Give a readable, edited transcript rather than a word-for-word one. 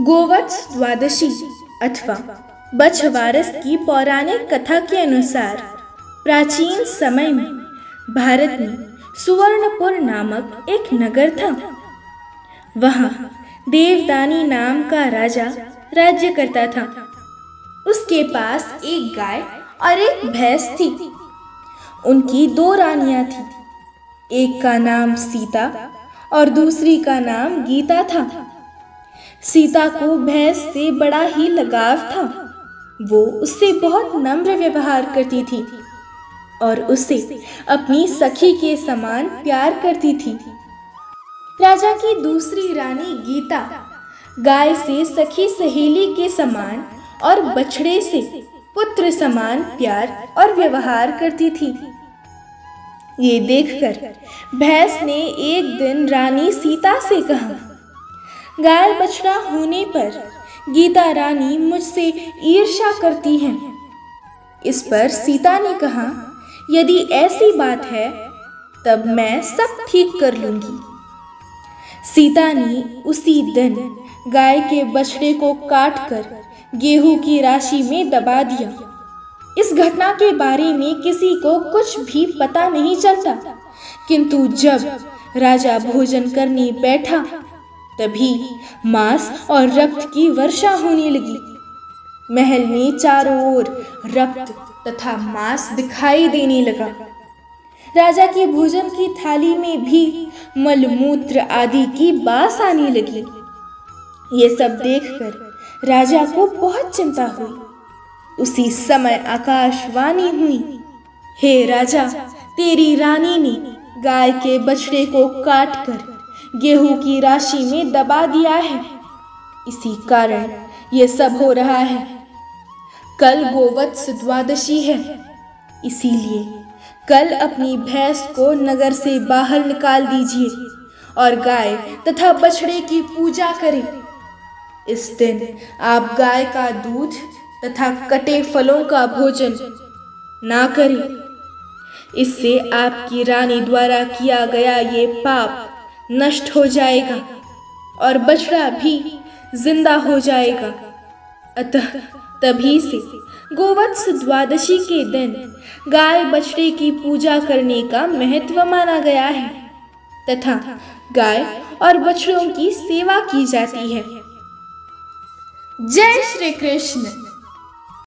गोवत्स द्वादशी अथवा बछवारस की पौराणिक कथा के अनुसार प्राचीन समय में भारत में सुवर्णपुर नामक एक नगर था। वहाँ देवदानी नाम का राजा राज्य करता था। उसके पास एक गाय और एक भैंस थी। उनकी दो रानियां थीं। एक का नाम सीता और दूसरी का नाम गीता था। सीता को भैंस से बड़ा ही लगाव था। वो उससे बहुत नम्र व्यवहार करती थी और उसे अपनी सखी के समान प्यार करती थी। राजा की दूसरी रानी गीता गाय से सखी सहेली के समान और बछड़े से पुत्र समान प्यार और व्यवहार करती थी। ये देखकर भैंस ने एक दिन रानी सीता से कहा, गाय बछड़ा होने पर गीता रानी मुझसे ईर्ष्या करती है। इस पर सीता ने कहा, यदि ऐसी बात है तब मैं सब ठीक कर लूंगी। सीता ने उसी दिन गाय के बछड़े को काटकर गेहूं की राशि में दबा दिया। इस घटना के बारे में किसी को कुछ भी पता नहीं चलता, किंतु जब राजा भोजन करने बैठा तभी मांस और रक्त की वर्षा होने लगी। महल में चारों ओर रक्त तथा मांस दिखाई देने लगा। राजा की भोजन की थाली में भी मलमूत्र आदि की बास आने लगी। ये सब देखकर राजा को बहुत चिंता हुई। उसी समय आकाशवाणी हुई, हे राजा, तेरी रानी ने गाय के बछड़े को काटकर गेहूं की राशि में दबा दिया है। इसी कारण ये सब हो रहा है। कल गोवत्स द्वादशी है, इसीलिए कल अपनी भैंस को नगर से बाहर निकाल दीजिए और गाय तथा बछड़े की पूजा करें। इस दिन आप गाय का दूध तथा कटे फलों का भोजन ना करें। इससे आपकी रानी द्वारा किया गया ये पाप नष्ट हो जाएगा और बछड़ा भी जिंदा हो जाएगा। अतः तभी से गोवत्स द्वादशी के दिन गाय बछड़े की पूजा करने का महत्व माना गया है तथा गाय और बछड़ों की सेवा की जाती है। जय श्री कृष्ण।